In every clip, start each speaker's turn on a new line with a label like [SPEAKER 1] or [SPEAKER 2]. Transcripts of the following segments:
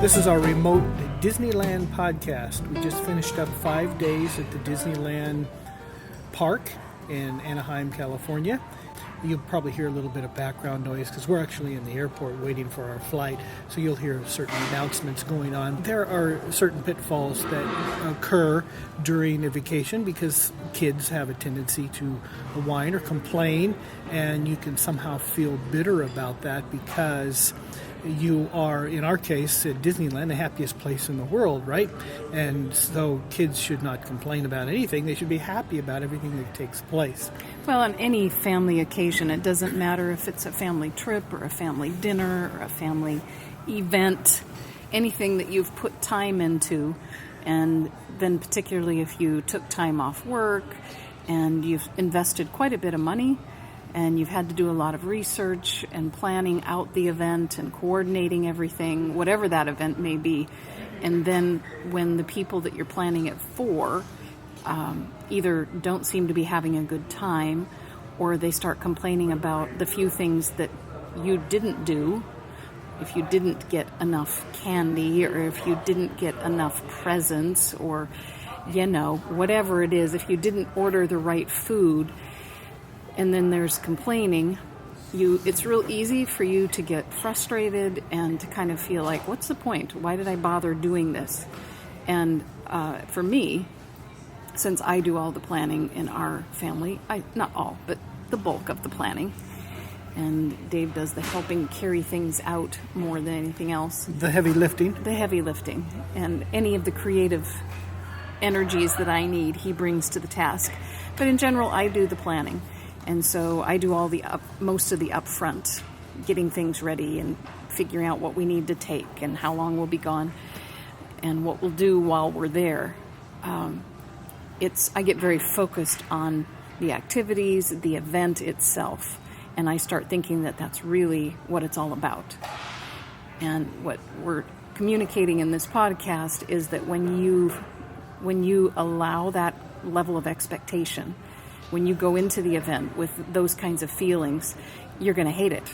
[SPEAKER 1] This is our remote Disneyland podcast. We just finished up 5 days at the Disneyland park in Anaheim, California. You'll probably hear a little bit of background noise because we're actually in the airport waiting for our flight, so you'll hear certain announcements going on. There are certain pitfalls that occur during a vacation because kids have a tendency to whine or complain, and you can somehow feel bitter about that because you are, in our case, at Disneyland, the happiest place in the world, right? And so kids should not complain about anything. They should be happy about everything that takes place.
[SPEAKER 2] Well, on any family occasion, it doesn't matter if it's a family trip or a family dinner or a family event, anything that you've put time into, and then particularly if you took time off work and you've invested quite a bit of money, and you've had to do a lot of research and planning out the event and coordinating everything, whatever that event may be. And then when the people that you're planning it for either don't seem to be having a good time, or they start complaining about the few things that you didn't do, if you didn't get enough candy, or if you didn't get enough presents, or, whatever it is, if you didn't order the right food, and then there's complaining, it's real easy for you to get frustrated and to kind of feel like, what's the point? Why did I bother doing this? And for me, since I do all the planning in our family, not all, but the bulk of the planning, and Dave does the helping carry things out more than anything else.
[SPEAKER 1] The heavy lifting.
[SPEAKER 2] The heavy lifting. And any of the creative energies that I need, he brings to the task. But in general, I do the planning. And so I do all most of the upfront, getting things ready and figuring out what we need to take and how long we'll be gone and what we'll do while we're there. I get very focused on the activities, the event itself, and I start thinking that that's really what it's all about. And what we're communicating in this podcast is that when you allow that level of expectation, when you go into the event with those kinds of feelings, you're going to hate it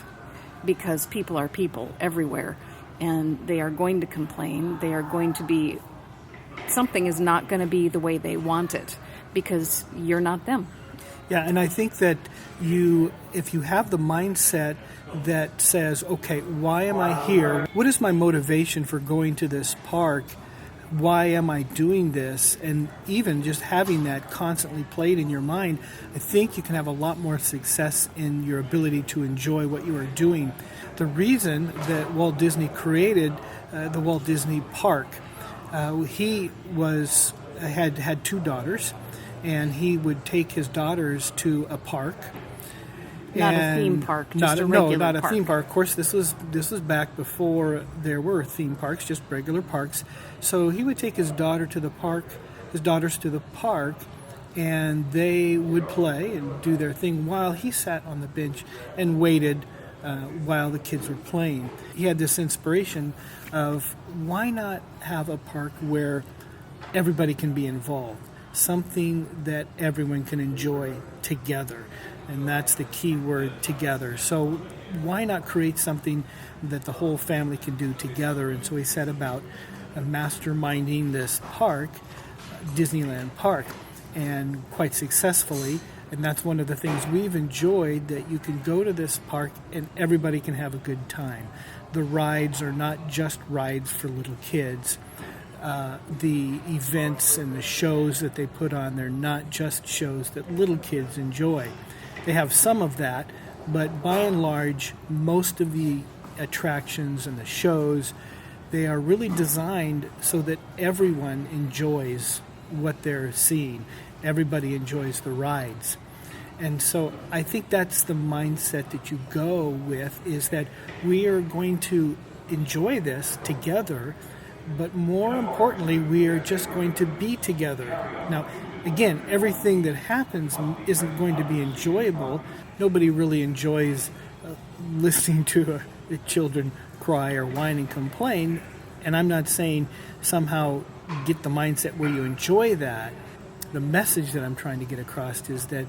[SPEAKER 2] because people are people everywhere, and they are going to complain. They are going to be, something is not going to be the way they want it because you're not them.
[SPEAKER 1] Yeah, and I think that if you have the mindset that says, okay, why am I here? What is my motivation for going to this park? Why am I doing this? And even just having that constantly played in your mind, I think you can have a lot more success in your ability to enjoy what you are doing. The reason that Walt Disney created the Walt Disney Park, he had two daughters, and he would take his daughters to a park.
[SPEAKER 2] Not a theme park, just a regular park. No, not a
[SPEAKER 1] theme park. Of course, this was back before there were theme parks, just regular parks. So he would take his daughters to the park, and they would play and do their thing while he sat on the bench and waited while the kids were playing. He had this inspiration of, why not have a park where everybody can be involved, something that everyone can enjoy together. And that's the key word, together. So why not create something that the whole family can do together? And so he set about masterminding this park, Disneyland Park, and quite successfully. And that's one of the things we've enjoyed, that you can go to this park and everybody can have a good time. The rides are not just rides for little kids. The events and the shows that they put on, they're not just shows that little kids enjoy. They have some of that, but by and large, most of the attractions and the shows, they are really designed so that everyone enjoys what they're seeing. Everybody enjoys the rides. And so I think that's the mindset that you go with, is that we are going to enjoy this together, but more importantly, we are just going to be together. Now, again, everything that happens isn't going to be enjoyable. Nobody really enjoys listening to the children cry or whine and complain. And I'm not saying somehow get the mindset where you enjoy that. The message that I'm trying to get across is that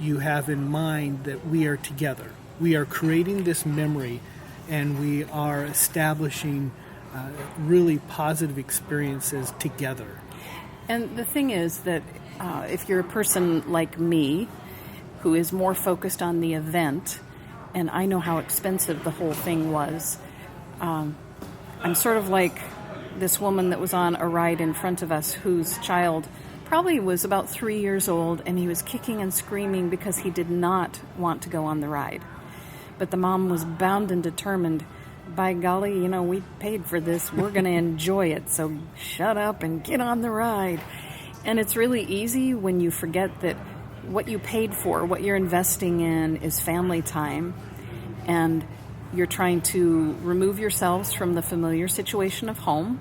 [SPEAKER 1] you have in mind that we are together. We are creating this memory, and we are establishing really positive experiences together.
[SPEAKER 2] And the thing is that if you're a person like me, who is more focused on the event, and I know how expensive the whole thing was, I'm sort of like this woman that was on a ride in front of us whose child probably was about 3 years old, and he was kicking and screaming because he did not want to go on the ride. But the mom was bound and determined, by golly, we paid for this, we're going to enjoy it, so shut up and get on the ride. And it's really easy when you forget that what you paid for, what you're investing in, is family time, and you're trying to remove yourselves from the familiar situation of home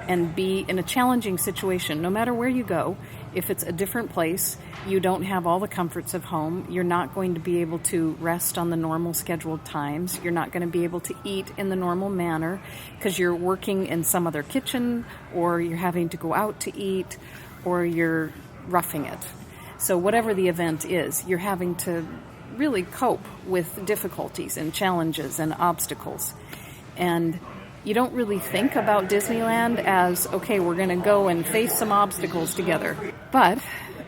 [SPEAKER 2] and be in a challenging situation. No matter where you go, if it's a different place, you don't have all the comforts of home, you're not going to be able to rest on the normal scheduled times, you're not going to be able to eat in the normal manner because you're working in some other kitchen, or you're having to go out to eat, or you're roughing it. So whatever the event is, you're having to really cope with difficulties and challenges and obstacles. And you don't really think about Disneyland as, okay, we're going to go and face some obstacles together. But,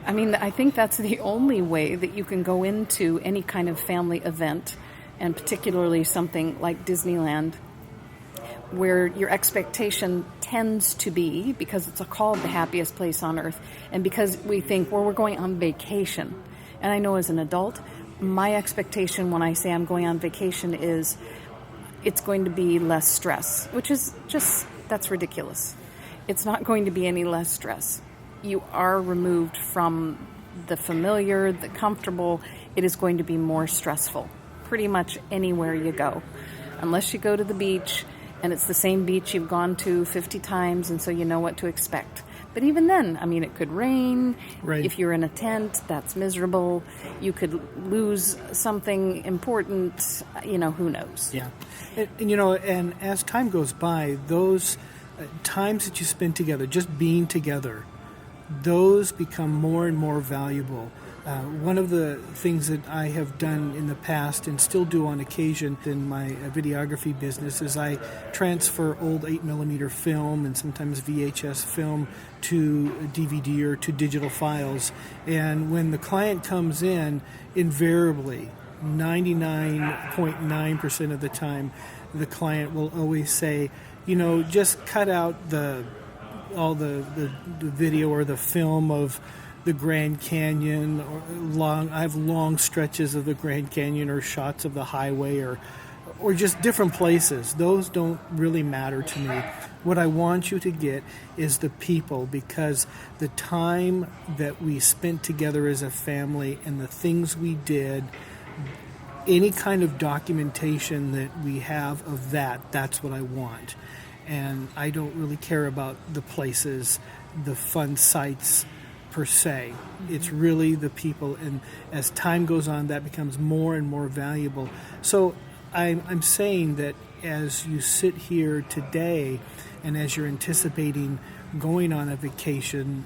[SPEAKER 2] I think that's the only way that you can go into any kind of family event, and particularly something like Disneyland, where your expectation tends to be, because it's called the happiest place on earth, and because we think, well, we're going on vacation. And I know as an adult, my expectation when I say I'm going on vacation is it's going to be less stress, which is that's ridiculous. It's not going to be any less stress. You are removed from the familiar, the comfortable. It is going to be more stressful, pretty much anywhere you go, unless you go to the beach, and it's the same beach you've gone to 50 times, and so you know what to expect. But even then, it could rain.
[SPEAKER 1] Right.
[SPEAKER 2] If you're in a tent, that's miserable. You could lose something important. Who knows?
[SPEAKER 1] Yeah. And as time goes by, those times that you spend together, just being together, those become more and more valuable. One of the things that I have done in the past and still do on occasion in my videography business is I transfer old 8mm film and sometimes VHS film to DVD or to digital files. And when the client comes in, invariably, 99.9% of the time, the client will always say, just cut out all the video or the film of the Grand Canyon, I have long stretches of the Grand Canyon, or shots of the highway, or just different places. Those don't really matter to me. What I want you to get is the people, because the time that we spent together as a family and the things we did, any kind of documentation that we have of that's what I want. And I don't really care about the places, the fun sites, per se. It's really the people, and as time goes on, that becomes more and more valuable. So I'm saying that as you sit here today, and as you're anticipating going on a vacation,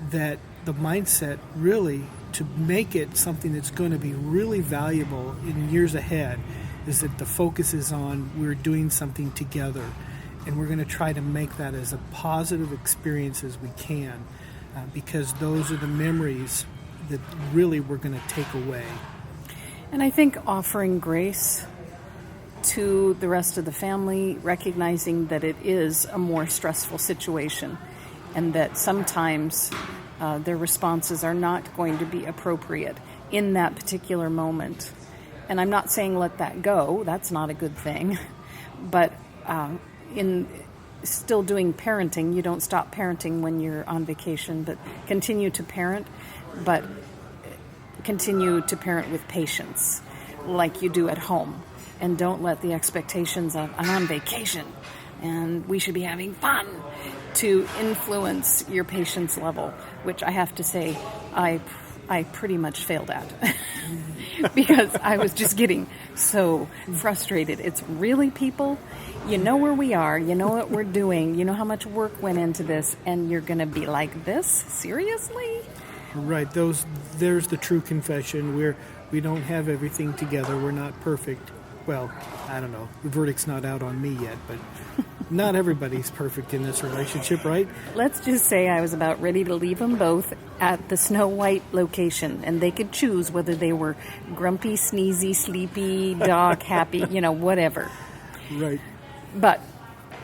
[SPEAKER 1] that the mindset really to make it something that's going to be really valuable in years ahead is that the focus is on we're doing something together, and we're going to try to make that as a positive experience as we can. Because those are the memories that really we're going to take away.
[SPEAKER 2] And I think offering grace to the rest of the family, recognizing that it is a more stressful situation, and that sometimes their responses are not going to be appropriate in that particular moment. And I'm not saying let that go. That's not a good thing. But in still doing parenting, you don't stop parenting when you're on vacation, but continue to parent, but continue to parent with patience like you do at home. And don't let the expectations of I'm on vacation and we should be having fun to influence your patience level, which I have to say I pretty much failed at because I was just getting so frustrated. It's really, people, you know where we are, you know what we're doing, you know how much work went into this, and you're going to be like this? Seriously?
[SPEAKER 1] Right. There's the true confession. We don't have everything together. We're not perfect. Well, I don't know. The verdict's not out on me yet, but not everybody's perfect in this relationship, right?
[SPEAKER 2] Let's just say I was about ready to leave them both at the Snow White location, and they could choose whether they were grumpy, sneezy, sleepy, dog, happy, whatever.
[SPEAKER 1] Right.
[SPEAKER 2] But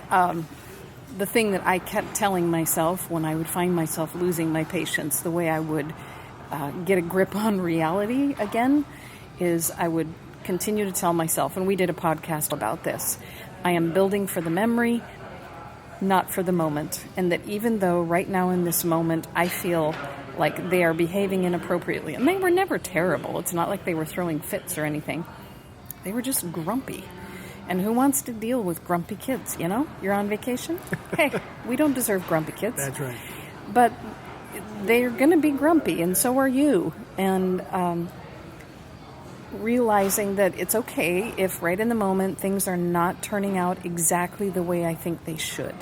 [SPEAKER 2] the thing that I kept telling myself when I would find myself losing my patience, the way I would get a grip on reality again, is I would continue to tell myself, and we did a podcast about this, I am building for the memory, not for the moment. And that even though right now in this moment I feel like they are behaving inappropriately, and they were never terrible, it's not like they were throwing fits or anything, they were just grumpy. And who wants to deal with grumpy kids, You're on vacation? Hey, we don't deserve grumpy kids.
[SPEAKER 1] That's right.
[SPEAKER 2] But they're going to be grumpy, and so are you. And realizing that it's okay if right in the moment things are not turning out exactly the way I think they should.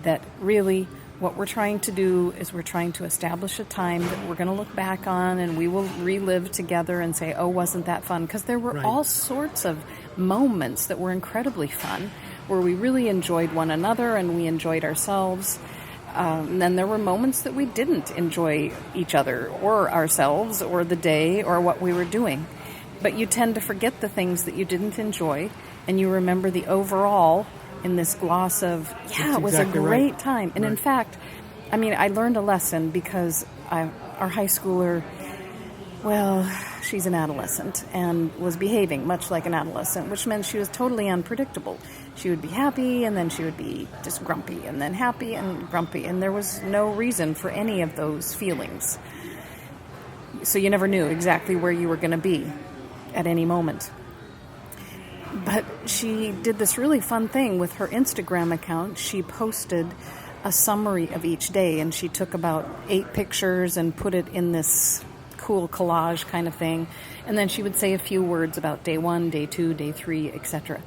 [SPEAKER 2] That really what we're trying to do is we're trying to establish a time that we're going to look back on and we will relive together and say, oh, wasn't that fun? Because there were all sorts of moments that were incredibly fun where we really enjoyed one another and we enjoyed ourselves. And then there were moments that we didn't enjoy each other or ourselves or the day or what we were doing. But you tend to forget the things that you didn't enjoy, and you remember the overall in this gloss of, it was exactly a great time. And in fact, I learned a lesson because our high schooler, she's an adolescent and was behaving much like an adolescent, which meant she was totally unpredictable. She would be happy, and then she would be just grumpy, and then happy and grumpy, and there was no reason for any of those feelings. So you never knew exactly where you were going to be at any moment. But she did this really fun thing with her Instagram account. She posted a summary of each day, and she took about 8 pictures and put it in this cool collage kind of thing. And then she would say a few words about day 1, day 2, day 3, etc.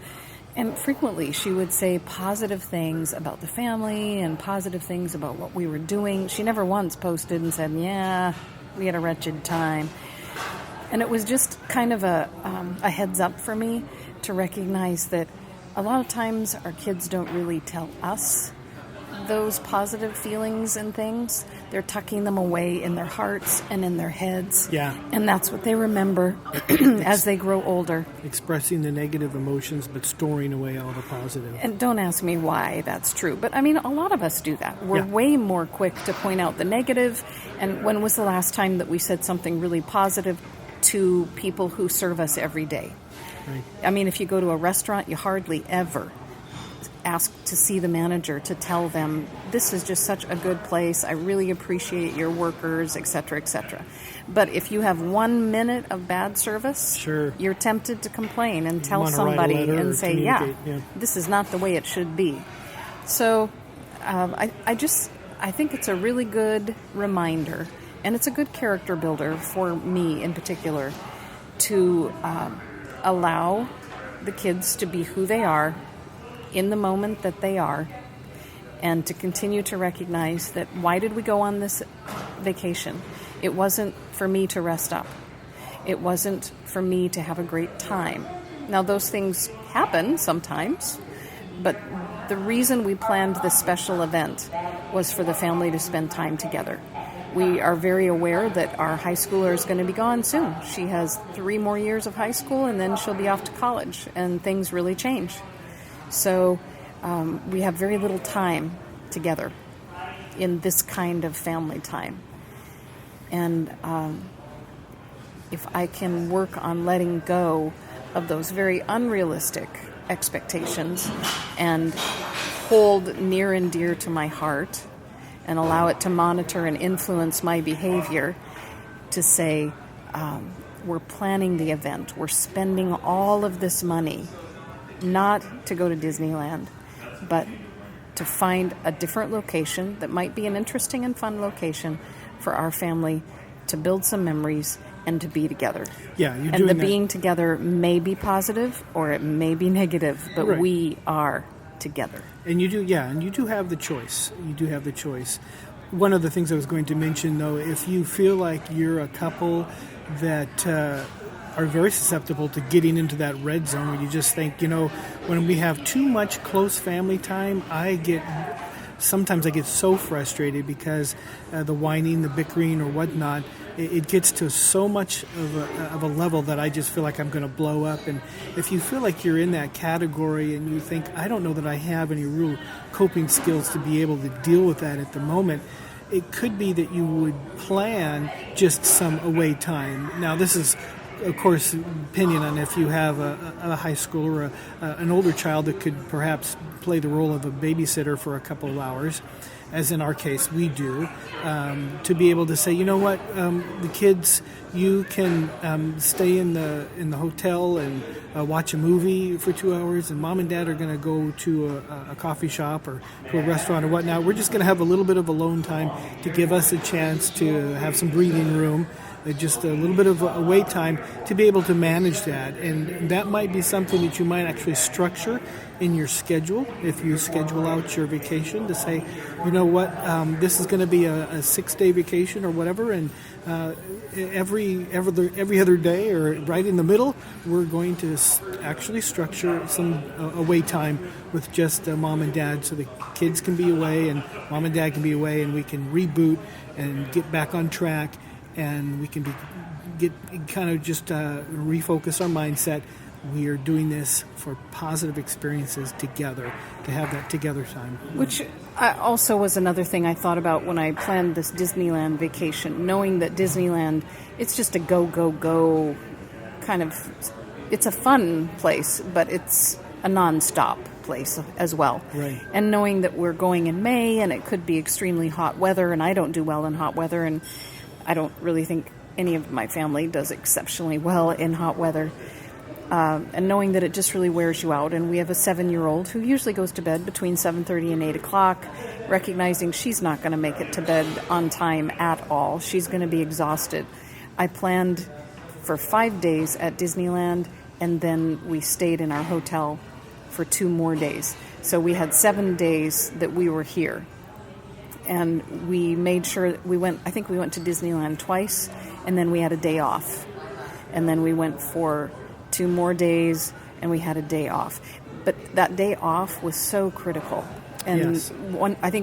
[SPEAKER 2] And frequently she would say positive things about the family and positive things about what we were doing. She never once posted and said, we had a wretched time. And it was just kind of a heads up for me to recognize that a lot of times our kids don't really tell us those positive feelings and things. They're tucking them away in their hearts and in their heads. Yeah. And that's what they remember as they grow older.
[SPEAKER 1] Expressing the negative emotions, but storing away all the positive.
[SPEAKER 2] And don't ask me why that's true. But a lot of us do that. We're way more quick to point out the negative. And when was the last time that we said something really positive to people who serve us every day? Right. If you go to a restaurant, you hardly ever ask to see the manager to tell them, this is just such a good place, I really appreciate your workers, etc., etc. But if you have 1 minute of bad service, you're tempted to complain and tell somebody and say, this is not the way it should be. So I think it's a really good reminder, and it's a good character builder for me in particular, to allow the kids to be who they are in the moment that they are, and to continue to recognize that why did we go on this vacation? It wasn't for me to rest up. It wasn't for me to have a great time. Now, those things happen sometimes, but the reason we planned this special event was for the family to spend time together. We are very aware that our high schooler is going to be gone soon. She has 3 more years of high school, and then she'll be off to college, and things really change. So we have very little time together in this kind of family time. And if I can work on letting go of those very unrealistic expectations and hold near and dear to my heart and allow it to monitor and influence my behavior, to say, we're planning the event, we're spending all of this money not to go to Disneyland, but to find a different location that might be an interesting and fun location for our family to build some memories and to be together.
[SPEAKER 1] Yeah, you're
[SPEAKER 2] and
[SPEAKER 1] doing
[SPEAKER 2] the
[SPEAKER 1] that.
[SPEAKER 2] Being together may be positive or it may be negative, but
[SPEAKER 1] Right.
[SPEAKER 2] we are together.
[SPEAKER 1] And you do have the choice. You do have the choice. One of the things I was going to mention, though, if you feel like you're a couple that are are very susceptible to getting into that red zone where you just think, when we have too much close family time, sometimes I get so frustrated because the whining, the bickering, or whatnot, it gets to so much of a level that I just feel like I'm going to blow up. And if you feel like you're in that category and you think, I don't know that I have any real coping skills to be able to deal with that at the moment, it could be that you would plan just some away time. Now, this is, of course, opinion on if you have a high schooler or an older child that could perhaps play the role of a babysitter for a couple of hours, as in our case we do, to be able to say, the kids, you can stay in the hotel and watch a movie for 2 hours, and mom and dad are going to go to a coffee shop or to a restaurant or whatnot. We're just going to have a little bit of alone time to give us a chance to have some breathing room, just a little bit of away time to be able to manage that. And that might be something that you might actually structure in your schedule if you schedule out your vacation to say, this is going to be a 6-day vacation or whatever, and every other day or right in the middle, we're going to actually structure some away time with just mom and dad, so the kids can be away and mom and dad can be away, and we can reboot and get back on track, and we can refocus our mindset. We are doing this for positive experiences together, to have that together time.
[SPEAKER 2] Which also was another thing I thought about when I planned this Disneyland vacation, knowing that Disneyland, it's just a go kind of, it's a fun place, but it's a non-stop place as well.
[SPEAKER 1] Right.
[SPEAKER 2] And knowing that we're going in May and it could be extremely hot weather, and I don't do well in hot weather, and I don't really think any of my family does exceptionally well in hot weather. And knowing that it just really wears you out. And we have a 7-year-old who usually goes to bed between 7:30 and 8 o'clock, recognizing she's not going to make it to bed on time at all. She's going to be exhausted. I planned for 5 days at Disneyland, and then we stayed in our hotel for 2 more days. So we had 7 days that we were here. And we made sure that we went to Disneyland twice, and then we had a day off. And then we went for 2 more days, and we had a day off. But that day off was so critical. And
[SPEAKER 1] yes.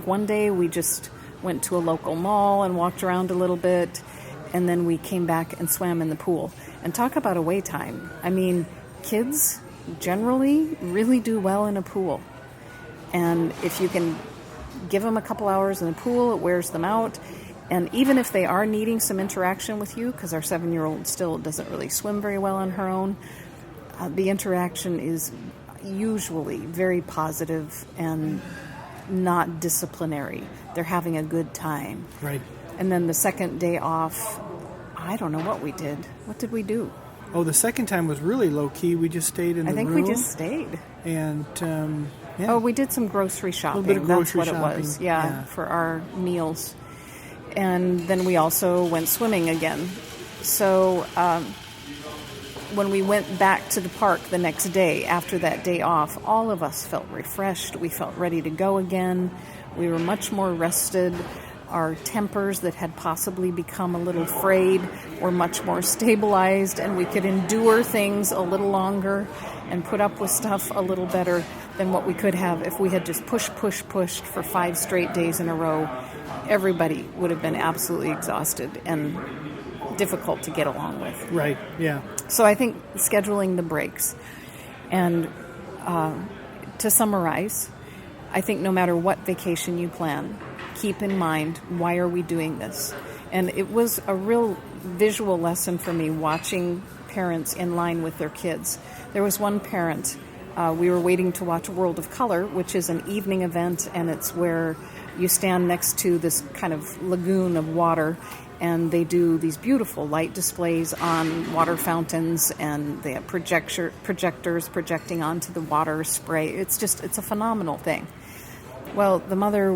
[SPEAKER 2] One day we just went to a local mall and walked around a little bit, and then we came back and swam in the pool. And talk about away time. I mean, kids generally really do well in a pool. And if you can give them a couple hours in the pool, it wears them out. And even if they are needing some interaction with you, because our 7-year-old still doesn't really swim very well on her own, the interaction is usually very positive and not disciplinary. They're having a good time.
[SPEAKER 1] Right.
[SPEAKER 2] And then the second day off, I don't know what we did. What did we do?
[SPEAKER 1] Oh, the second time was really low-key. We just stayed in the room.
[SPEAKER 2] I think we just stayed.
[SPEAKER 1] And, yeah.
[SPEAKER 2] Oh, we did some grocery shopping.
[SPEAKER 1] A little bit of grocery
[SPEAKER 2] That's what
[SPEAKER 1] shopping.
[SPEAKER 2] It was. Yeah, for our meals. And then we also went swimming again. So when we went back to the park the next day after that day off, all of us felt refreshed. We felt ready to go again. We were much more rested. Our tempers that had possibly become a little frayed were much more stabilized, and we could endure things a little longer and put up with stuff a little better than what we could have if we had just pushed for 5 straight days in a row. Everybody would have been absolutely exhausted and difficult to get along with.
[SPEAKER 1] Right, yeah.
[SPEAKER 2] So I think scheduling the breaks. And to summarize, I think no matter what vacation you plan, keep in mind, why are we doing this? And it was a real visual lesson for me watching parents in line with their kids. There was one parent, we were waiting to watch World of Color, which is an evening event, and it's where you stand next to this kind of lagoon of water, and they do these beautiful light displays on water fountains, and they have projectors projecting onto the water spray. It's a phenomenal thing. Well, the mother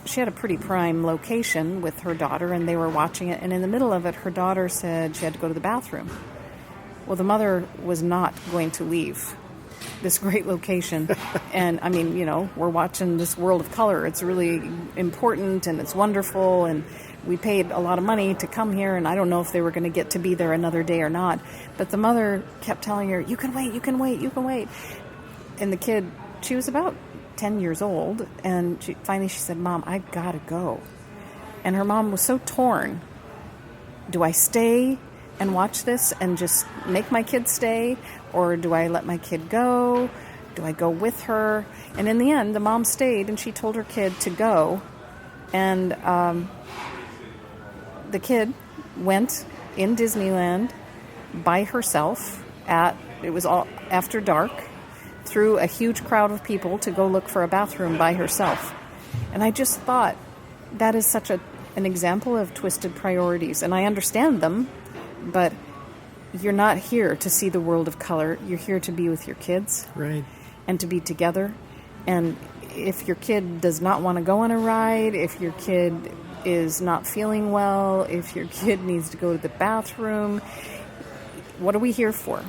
[SPEAKER 2] she had a pretty prime location with her daughter, and they were watching it, and in the middle of it, her daughter said she had to go to the bathroom. Well, the mother was not going to leave this great location. And I mean, we're watching this world of color. It's really important and it's wonderful. And we paid a lot of money to come here. And I don't know if they were going to get to be there another day or not. But the mother kept telling her, you can wait, you can wait, you can wait. And the kid, she was about 10 years old. And finally she said, Mom, I gotta go. And her mom was so torn. Do I stay and watch this and just make my kid stay? Or do I let my kid go? Do I go with her? And in the end, the mom stayed and she told her kid to go. And the kid went in Disneyland by herself it was all after dark, through a huge crowd of people to go look for a bathroom by herself. And I just thought that is such an example of twisted priorities. And I understand them, but you're not here to see the world of color. You're here to be with your kids.
[SPEAKER 1] Right.
[SPEAKER 2] And to be together. And if your kid does not want to go on a ride, if your kid is not feeling well, if your kid needs to go to the bathroom, what are we here for?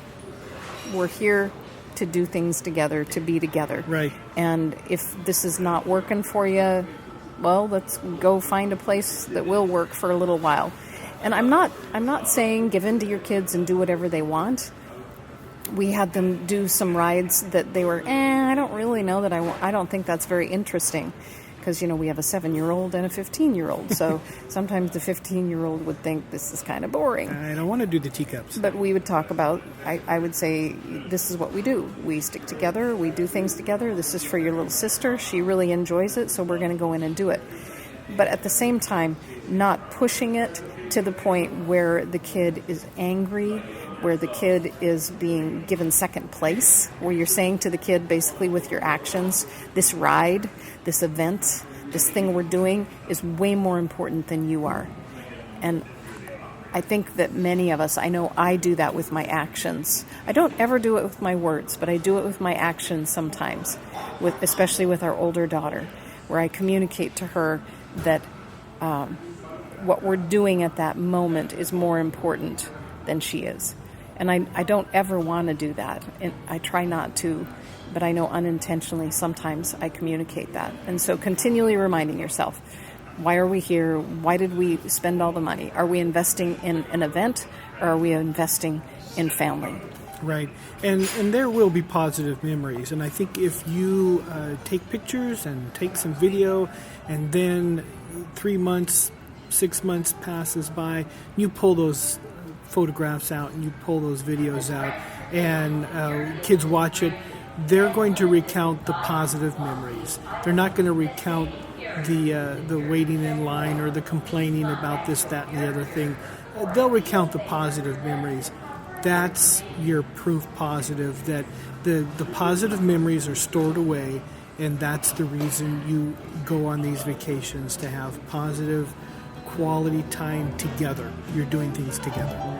[SPEAKER 2] We're here to do things together, to be together.
[SPEAKER 1] Right.
[SPEAKER 2] And if this is not working for you, well, let's go find a place that will work for a little while. And I'm not saying give in to your kids and do whatever they want. We had them do some rides that they were, I don't really know that I don't think that's very interesting. Because, we have a 7-year-old and a 15-year-old. So sometimes the 15-year-old would think this is kind of boring.
[SPEAKER 1] I don't want to do the teacups.
[SPEAKER 2] But we would talk about, I would say, this is what we do. We stick together. We do things together. This is for your little sister. She really enjoys it, so we're going to go in and do it. But at the same time, not pushing it to the point where the kid is angry, where the kid is being given second place, where you're saying to the kid basically with your actions, this ride, this event, this thing we're doing is way more important than you are. And I think that many of us, I know I do that with my actions. I don't ever do it with my words, but I do it with my actions sometimes, especially with our older daughter, where I communicate to her that what we're doing at that moment is more important than she is. And I don't ever want to do that. And I try not to, but I know unintentionally sometimes I communicate that. And so continually reminding yourself, why are we here? Why did we spend all the money? Are we investing in an event, or are we investing in family?
[SPEAKER 1] Right. And there will be positive memories. And I think if you take pictures and take some video, and then 3 months, 6 months passes by, you pull those photographs out and you pull those videos out, and kids watch it, they're going to recount the positive memories. They're not going to recount the waiting in line or the complaining about this, that, and the other thing. They'll recount the positive memories. That's your proof positive that the positive memories are stored away, and that's the reason you go on these vacations, to have positive quality time together. You're doing things together.